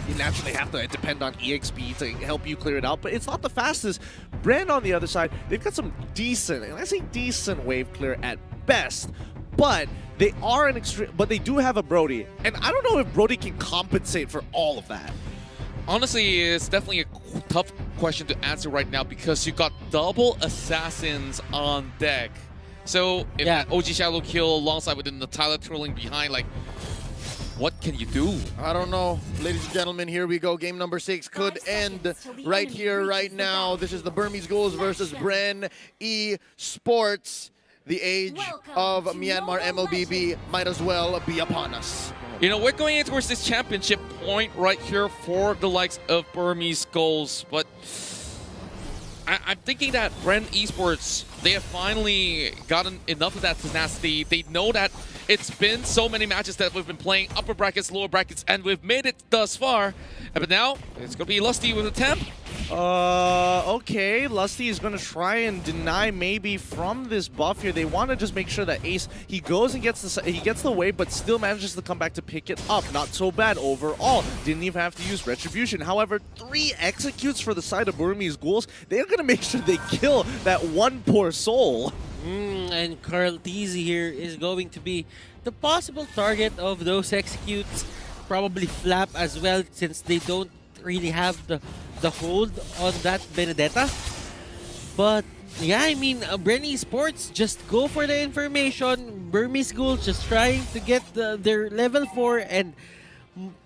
you naturally have to depend on EXP to help you clear it out, but it's not the fastest. BREN on the other side, they've got some decent, and I say decent wave clear at best, but they are an extreme, but they do have a Brody, and I don't know if Brody can compensate for all of that. Honestly, it's definitely a tough question to answer right now because you got double assassins on deck. So if that OG Shadow kill alongside with the Tyler twirling behind, like, what can you do? I don't know. Ladies and gentlemen, here we go. Game number 6 could end right here, right now. This is the Burmese GHOULS versus BREN ESPORTS. The age of Myanmar MLBB might as well be upon us. You know, we're going in towards this championship point right here for the likes of Burmese GHOULS, but I'm thinking that BREN ESPORTS, they have finally gotten enough of that tenacity. They know that it's been so many matches that we've been playing upper brackets, lower brackets, and we've made it thus far. But now, it's going to be Lusty with a temp. Okay, Lusty is going to try and deny maybe from this buff here. They want to just make sure that Ace, he goes and gets the wave, but still manages to come back to pick it up. Not so bad overall. Didn't even have to use Retribution. However, 3 executes for the side of Burmese GHOULS. They're going to make sure they kill that one poor soul. And Carl Teasy here is going to be the possible target of those executes. Probably Flap as well, since they don't really have the hold on that Benedetta. But yeah, I mean, BREN ESPORTS just go for the information. Burmese GHOULS just trying to get their level 4, and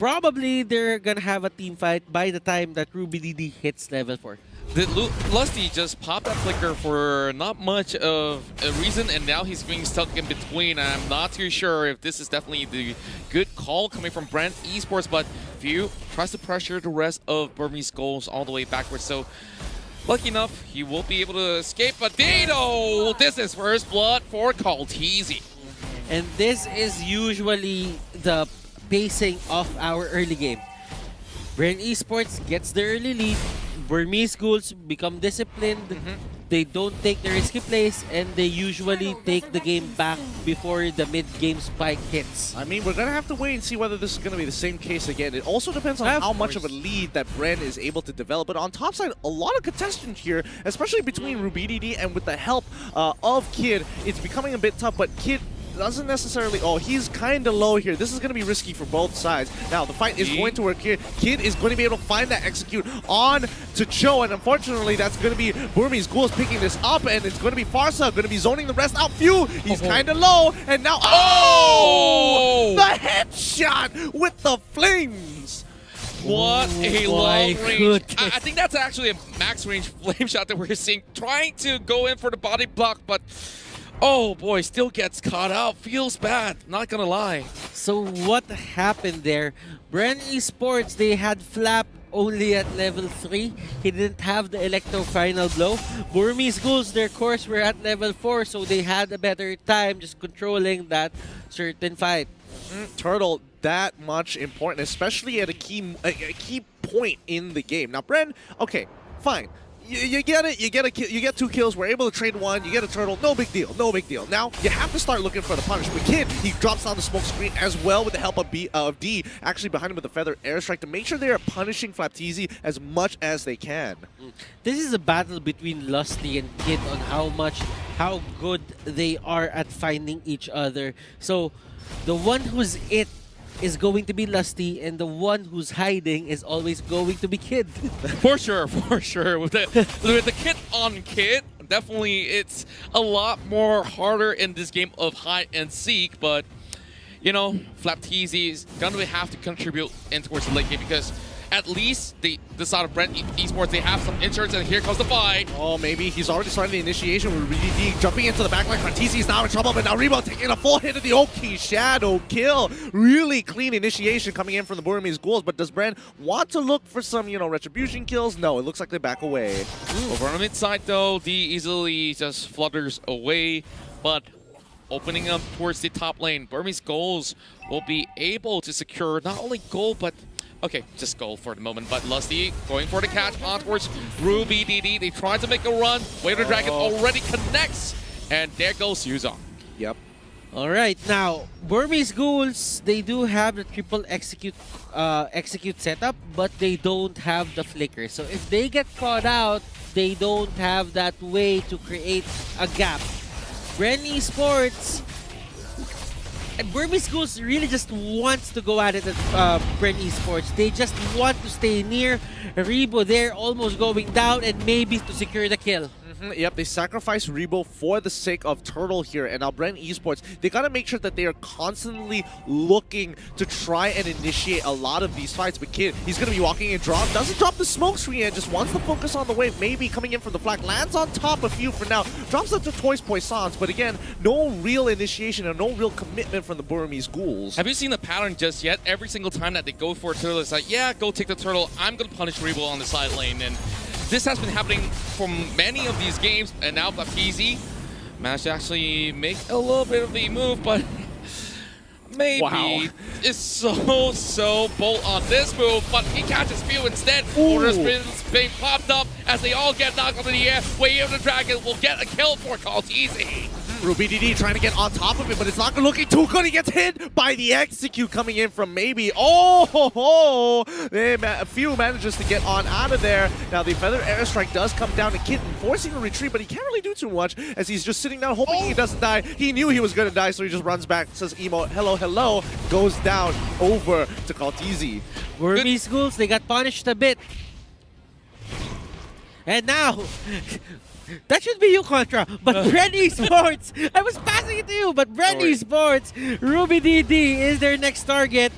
probably they're gonna have a team fight by the time that Ruby DD hits level 4. Did Lusty just pop that flicker for not much of a reason, and now he's being stuck in between. I'm not too sure if this is definitely the good call coming from BREN ESPORTS, but View tries to pressure the rest of Burmese GHOULS all the way backwards. So lucky enough, he will be able to escape. But Dado, this is first blood for Kalteezy. And this is usually the pacing of our early game. BREN ESPORTS gets the early lead. Burmese GHOULS become disciplined. They don't take the risky plays, and they usually take the game back before the mid-game spike hits. I mean, we're going to have to wait and see whether this is going to be the same case again. It also depends on how much of a lead that BREN is able to develop. But on top side, a lot of contestant here, especially between Ruby DD and with the help of Kid. It's becoming a bit tough, but Kid doesn't necessarily... Oh, he's kind of low here. This is going to be risky for both sides. Now, the fight is going to work here. Kid is going to be able to find that execute on to Cho, and unfortunately, that's going to be Burmese GHOULS picking this up, and it's going to be Farsa going to be zoning the rest out. Phew! He's kind of low, and now... Oh! The headshot with the flames! What a long range. I think that's actually a max range flame shot that we're seeing. Trying to go in for the body block, but... Oh boy, still gets caught out. Feels bad, not gonna lie. So what happened there? BREN ESPORTS, they had Flap only at level 3. He didn't have the Electro Final Blow. Burmese GHOULS, their cores were at level 4, so they had a better time just controlling that certain fight. Turtle, that much important, especially at a key point in the game. Now, BREN, okay, fine. You get it. You get 2 kills. We're able to trade 1. You get a turtle. No big deal. No big deal. Now you have to start looking for the punish. But Kid, he drops down the smoke screen as well with the help of D, actually behind him with the feather airstrike to make sure they are punishing Flapteezy as much as they can. This is a battle between Lusty and Kid on how good they are at finding each other. So the one who's it is going to be Lusty, and the one who's hiding is always going to be Kid. For sure, for sure. With the Kid on Kid, definitely it's a lot more harder in this game of hide and seek, but you know, Flapteezy is gonna have to contribute in towards the late game because at least the side of BREN ESPORTS, they have some insurance, and here comes the fight. Oh, maybe he's already started the initiation with RD jumping into the backline. Flapteezy is now in trouble, but now Rebo taking a full hit of the Oki Shadow kill. Really clean initiation coming in from the Burmese GHOULS, but does BREN want to look for some, you know, retribution kills? No, it looks like they back away. Over on the mid side though, D easily just flutters away, but opening up towards the top lane, Burmese GHOULS will be able to secure not only gold, but okay, just gold for the moment, but Lusty going for the catch on towards Ruby DD. They tried to make a run. Wave of the Dragon already connects, and there goes Yuzong. Yep. All right, now Burmese Ghouls, they do have the triple execute setup, but they don't have the flicker. So if they get caught out, they don't have that way to create a gap. BREN Esports and Burmese Ghouls really just wants to go at it at BREN Esports. They just want to stay near Rebo there, almost going down, and maybe to secure the kill. Yep, they sacrifice Rebo for the sake of Turtle here, and now BREN Esports, they gotta make sure that they are constantly looking to try and initiate a lot of these fights. But Kid, he's gonna be walking in drop, doesn't drop the smoke screen yet, just wants to focus on the wave, maybe coming in from the flag, lands on top a few for now, drops up to Toys Poissons, but again, no real initiation and no real commitment from the Burmese Ghouls. Have you seen the pattern just yet? Every single time that they go for a turtle, it's like, yeah, go take the turtle. I'm going to punish Rebo on the side lane. And this has been happening from many of these games. And now Baptiste managed to actually make a little bit of the move, but maybe is so bold on this move, but he catches few instead. Order spins being popped up as they all get knocked into the air. Way of the Dragon will get a kill for Kaltizi. RubyDD trying to get on top of it, but it's not looking too good. He gets hit by the execute coming in from maybe. A few manages to get on out of there. Now the Feather Airstrike does come down to Kitten, forcing a retreat, but he can't really do too much as he's just sitting down hoping he doesn't die. He knew he was going to die, so he just runs back, says emo, hello, hello, goes down over to Kaltizi. Burmese Ghouls, they got punished a bit. And now, that should be you, Contra. But BREN Esports, I was passing it to you, but BREN Esports, RubyDD is their next target.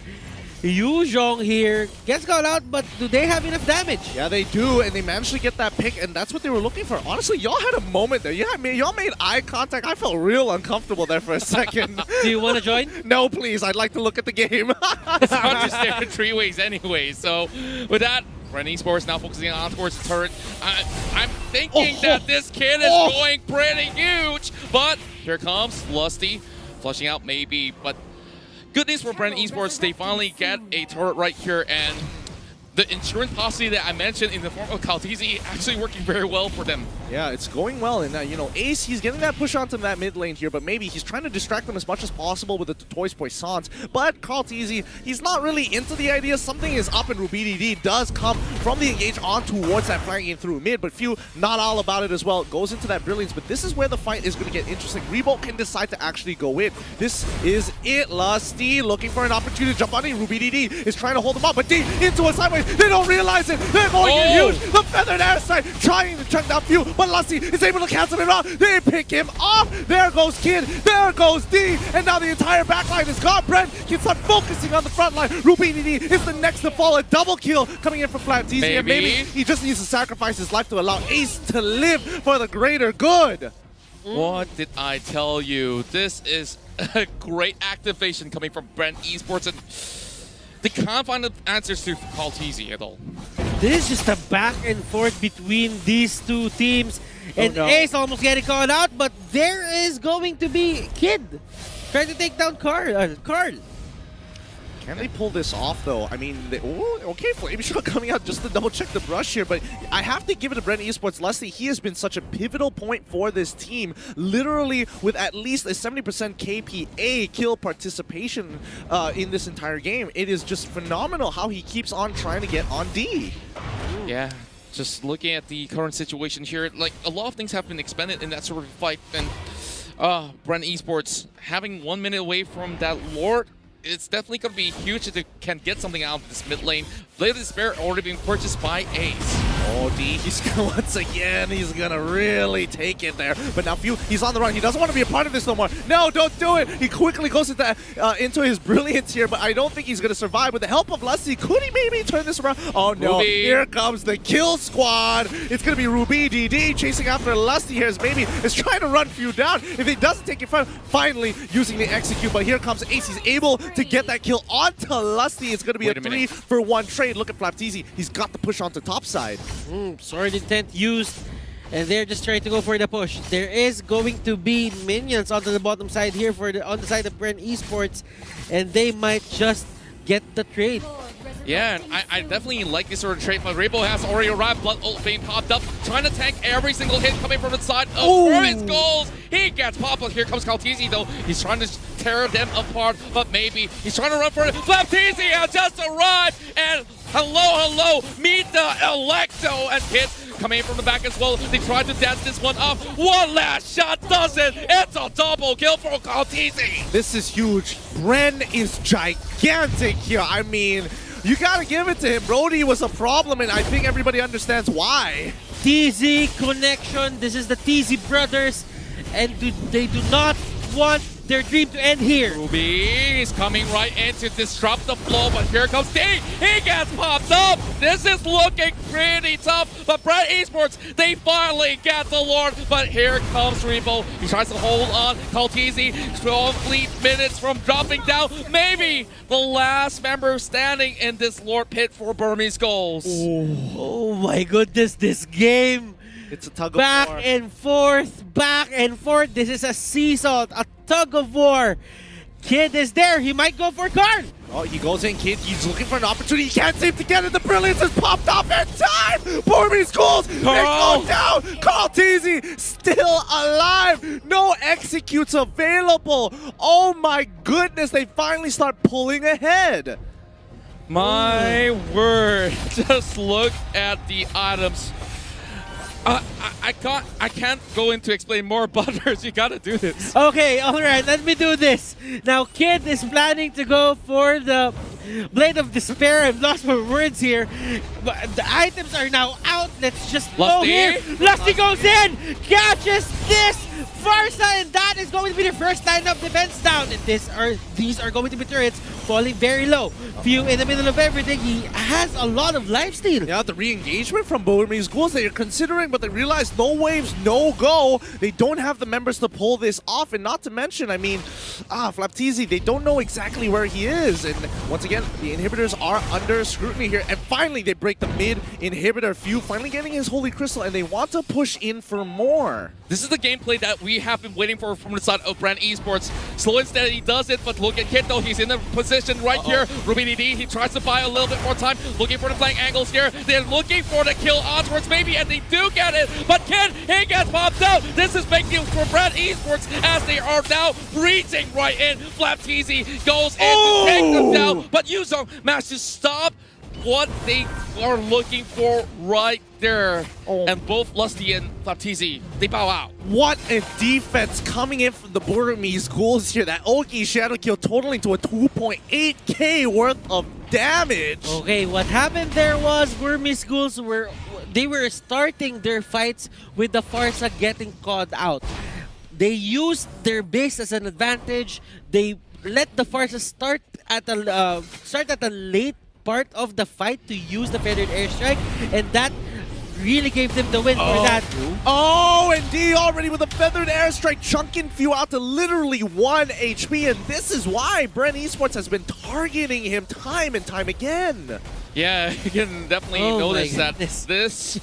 Yu Zhong here gets caught out, but do they have enough damage? Yeah, they do, and they managed to get that pick, and that's what they were looking for. Honestly, y'all had a moment there. Yeah, y'all made eye contact. I felt real uncomfortable there for a second. Do you want to join? No, please. I'd like to look at the game. It's not just there in 3 ways anyway. So with that, BREN Esports now focusing on towards the turret. I'm thinking that this kid is going pretty huge, but here comes Lusty, flushing out maybe, but good news for BREN Esports, they finally get a turret right here, and the insurance policy that I mentioned in the form of Kaltizi actually working very well for them. Yeah, it's going well, and you know, Ace, he's getting that push onto that mid lane here, but maybe he's trying to distract them as much as possible with the Toys Poissons. But Kaltizi, he's not really into the idea. Something is up, and RubyDD does come from the engage on towards that flanking through mid, but few not all about it as well. Goes into that brilliance, but this is where the fight is going to get interesting. Rebo can decide to actually go in. This is it. Lusty looking for an opportunity to jump on it. RubyDD is trying to hold him up, but D into a sideways. They don't realize it. They're going in huge. The Feathered Airstrike trying to chuck down few, but Lusty is able to cancel it out. They pick him off. There goes Kid. There goes D. And now the entire backline is gone. BREN can start focusing on the front line. RubyDD is the next to fall. A double kill coming in from Flatteezy. And maybe he just needs to sacrifice his life to allow Ace to live for the greater good. What did I tell you? This is a great activation coming from BREN Esports, and they can't find the answers to Kaltizi at all. This is just a back and forth between these two teams. And Ace almost getting caught out, but there is going to be Kid trying to take down Carl. Can they pull this off, though? I mean, okay, Flame Shot coming out just to double-check the brush here, but I have to give it to BREN Esports. Leslie, he has been such a pivotal point for this team, literally with at least a 70% KPA kill participation in this entire game. It is just phenomenal how he keeps on trying to get on D. Yeah, just looking at the current situation here, like, a lot of things have been expended in that sort of fight, and BREN Esports having 1 minute away from that Lord, it's definitely going to be huge if they can get something out of this mid lane. Blade of Despair already being purchased by Ace. Oh, D, he's once again, he's going to really take it there. But now Few, he's on the run. He doesn't want to be a part of this no more. No, don't do it. He quickly goes into his brilliance here, but I don't think he's going to survive. With the help of Lusty, could he maybe turn this around? Oh, no. Ruby. Here comes the kill squad. It's going to be RubyDD chasing after Lusty here as maybe is trying to run Few down. If he doesn't take it front, finally using the execute. But here comes Ace. He's able to get that kill onto Lusty. It's going to be a 3-for-1 trade. Look at Flapteezy. He's got the push onto top side. Sword intent used, and they're just trying to go for the push. There is going to be minions onto the bottom side here on the side of BREN Esports, and they might just get the trade. Yeah, and I definitely like this sort of trait, but Rainbow has already arrived. Blood Ult Vein popped up, trying to tank every single hit coming from the side of BURMESE GHOULS. He gets popped, but here comes Kaltizi, though. He's trying to tear them apart, but maybe he's trying to run for it. Flaptizi has just arrived, and hello, meet the Electo, and Kid coming in from the back as well. They tried to dance this one up. One last shot does it. It's a double kill for Kaltizi. This is huge. BREN is gigantic here. I mean, you gotta give it to him. Brody was a problem, and I think everybody understands why. TZ connection. This is the TZ brothers, and they do not want their dream to end here. Ruby is coming right in to disrupt the flow, but here comes D. He gets popped up. This is looking pretty tough, but BREN Esports, they finally get the Lord, but here comes Revo. He tries to hold on. Kaltizi, 12 fleet minutes from dropping down. Maybe the last member standing in this Lord pit for Burmese GHOULS. Oh my goodness, this game. It's a tug of Back war. and forth, back and forth. This is a seesaw, a tug of war. Kid is there. He might go for Karn. Oh, he goes in, Kid. He's looking for an opportunity. He can't seem to get it. The brilliance has popped up in time. Burmese GHOULS, they go down. Kaltizi still alive. No executes available. Oh my goodness, they finally start pulling ahead. My word, just look at the items. I can't go into explain more, Butters. You gotta do this. Okay, alright, let me do this. Now, Kid is planning to go for the Blade of Despair. I've lost my words here. But the items are now out. Let's just go Lusty. here. Lusty goes in, catches this Farsa, and that is going to be the first line of defense down. And these are going to be turrets falling very low. Few in the middle of everything. He has a lot of lifesteal. Yeah, the re-engagement from Burmese GHOULS they are considering, but they realize no waves, no go. They don't have the members to pull this off, and not to mention, I mean, Flaptizi, they don't know exactly where he is. And once again, the inhibitors are under scrutiny here, and finally they break the mid inhibitor. Few finally getting his Holy Crystal, and they want to push in for more. This is the gameplay that we have been waiting for from the side of BREN Esports. Slow and steady, he does it, but look at Kid though. He's in the position right here. Ruby DD, he tries to buy a little bit more time, looking for the flank angles here. They're looking for the kill onwards maybe, and they do get it. But Kid, he gets popped out. This is big news for BREN Esports as they are now reaching right in. Flaptizi goes in to take them down, but Yuzong managed to stop what they are looking for right there. And both Lusty and Flaptizi, they bow out. What a defense coming in from the Burmese GHOULS here. That Oki Shadow Kill totaling to a 2.8k worth of damage. Okay, what happened there was Burmese GHOULS were starting their fights with the Farsa getting caught out. They used their base as an advantage. They let the Farsa start at a late part of the fight to use the feathered airstrike, and that really gave them the win for that. Oh, and D already with a feathered airstrike, chunking Few out to literally 1 HP, and this is why BREN Esports has been targeting him time and time again. Yeah, you can definitely notice that this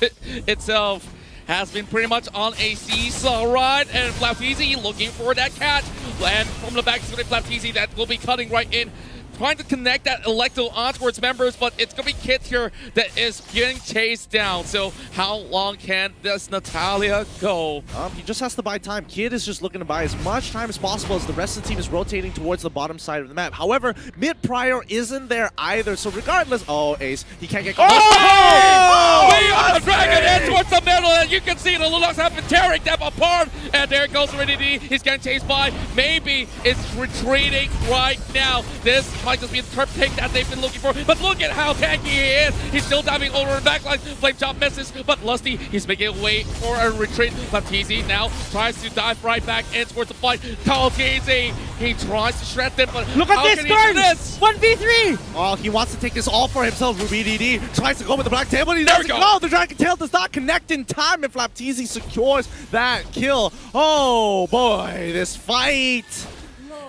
itself has been pretty much on a seesaw ride, and Flaptizi looking for that catch. And from the back, it's going to be Flaptizi that will be cutting right in, trying to connect that Electo onwards members, but it's going to be Kit here that is getting chased down. So how long can this Natalia go? He just has to buy time. Kid is just looking to buy as much time as possible as the rest of the team is rotating towards the bottom side of the map. However, mid prior isn't there either, so regardless... Oh, Ace, he can't get caught. We are dragging in towards the middle, and you can see the Lulux have been tearing them apart. And there goes Ridity. He's getting chased by. Maybe it's retreating right now. This might just be the turf take that they've been looking for. But look at how tanky he is. He's still diving over the backline. Flame Chop misses, but Lusty, he's making a way for a retreat. Flaptizi now tries to dive right back in towards the fight. Kaltizi, he tries to shred them, but look at how this can he do card! this? 1v3! Oh, he wants to take this all for himself. Ruby DD tries to go with the black tail, but he There we doesn't go. go. The Dragon Tail does not connect in time, and Flaptizi secures that kill. Oh boy, this fight.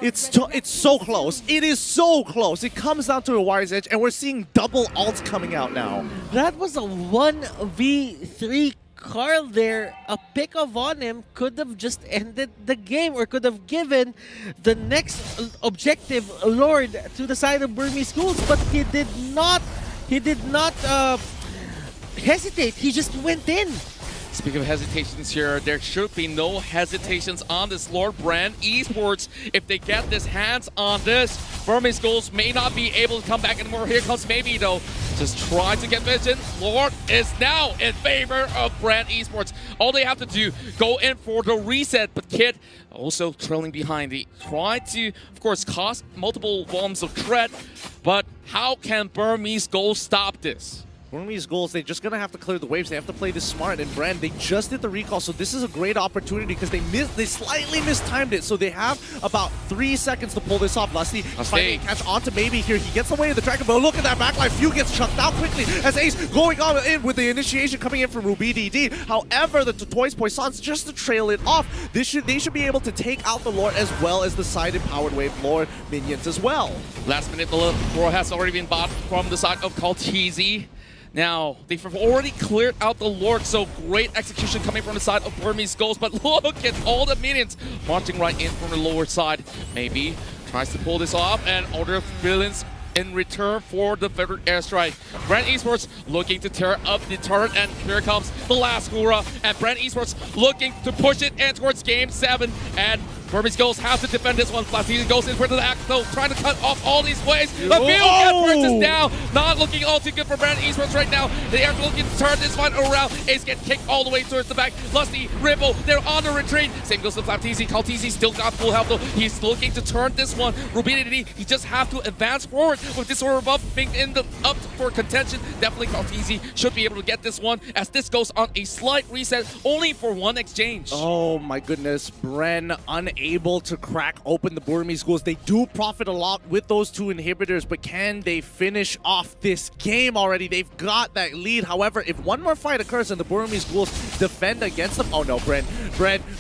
It's so close. It is so close. It comes down to a wire's edge, and we're seeing double ults coming out now. That was a 1v3 Carl there, a pick off on him could have just ended the game or could have given the next objective Lord to the side of Burmese Ghouls, but he did not hesitate. He just went in. Speaking of hesitations here, there should be no hesitations on this Lord. BREN Esports, if they get this hands on this, Burmese Ghouls may not be able to come back anymore. Here comes Maybe though. Just try to get vision. Lord is now in favor of BREN Esports. All they have to do, go in for the reset, but Kid also trailing behind. They try to, of course, cause multiple bombs of threat, but how can Burmese Ghouls stop this? Burmese Ghouls, they're just going to have to clear the waves. They have to play this smart. And BREN, they just did the recall, so this is a great opportunity because they slightly mistimed it. So they have about 3 seconds to pull this off. Lusty fighting catch onto Maybe here. He gets away with the dragon, but look at that backline. Few gets chucked out quickly as Ace going on in with the initiation coming in from RubyDD. However, the Toys Poissons, just to trail it off, they should be able to take out the Lord as well as the sided Powered Wave Lord minions as well. Last minute, the Roar has already been bought from the side of Kaltizi. Now, they've already cleared out the Lord, so great execution coming from the side of Burmese Ghouls, but look at all the minions marching right in from the lower side. Maybe tries to pull this off, and Order of Villains in return for the feathered airstrike. BREN Esports looking to tear up the turret, and here comes the last Hura, and BREN Esports looking to push it in towards Game 7, and Burmese Ghouls have to defend this one. Platini goes in for the act, though, trying to cut off all these waves. A few get purchased down. Not looking all too good for BREN Esports right now. They are looking to turn this one around. Ace get kicked all the way towards the back. Lusty, Ripple, they're on the retreat. Same goes to Platini. Kaltizi still got full health, though. He's looking to turn this one. RubyDD, he just have to advance forward with this order buff being in the up for contention. Definitely Kaltizi should be able to get this one as this goes on a slight reset only for one exchange. Oh my goodness, BREN unable to crack open the Burmese Ghouls. They do profit a lot with those two inhibitors, but can they finish off this game already? They've got that lead. However, if one more fight occurs and the Burmese Ghouls defend against them, oh no, BREN,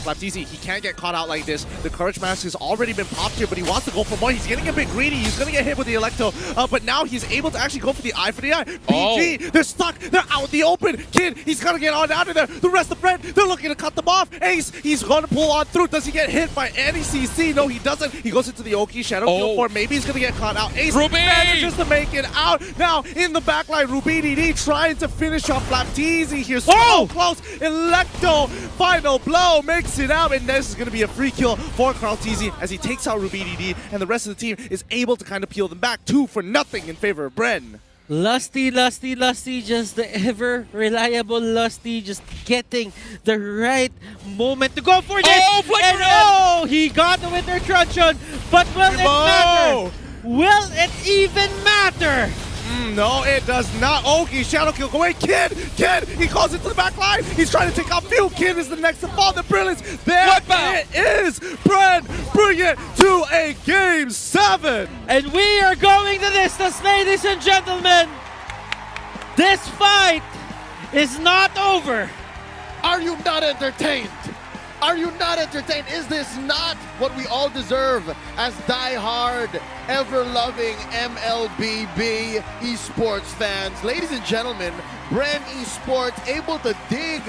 Baptiste, he can't get caught out like this. The Courage Mask has already been popped here, but he wants to go for more. He's getting a bit greedy. He's going to get hit with the Electo, but now he's able to actually go for the eye for the eye. BG, they're stuck. They're out in the open. Kid, he's going to get on out of there. The rest of BREN, they're looking to cut them off. Ace, he's going to pull on through. Does he get hit by any CC? No, he doesn't. He goes into the Oki Shadow Kill for. Maybe he's going to get caught out. Ace manages to make it out. Now, in the backline, RubyDD trying to finish off Baptiste here. So close. Electo, final blow, makes it out. And this is going to be a free kill for Kaltizi as he takes out RubyDD, and the rest of the team is able to kind of peel them back 2-0 in favor of BREN. Lusty, just the ever reliable Lusty, just getting the right moment to go for this. And he got the Winter Truncheon, but will it matter? Will it even matter? No, it does not. Oki, Shadow Kill, go away. Kid, he calls it to the back line. He's trying to take out Few. Kid is the next to fall. The Brilliance. There it is. BREN bring it to a Game 7. And we are going the distance, ladies and gentlemen. This fight is not over. Are you not entertained? Are you not entertained? Is this not what we all deserve as die-hard, ever-loving MLBB esports fans? Ladies and gentlemen, BREN Esports able to dig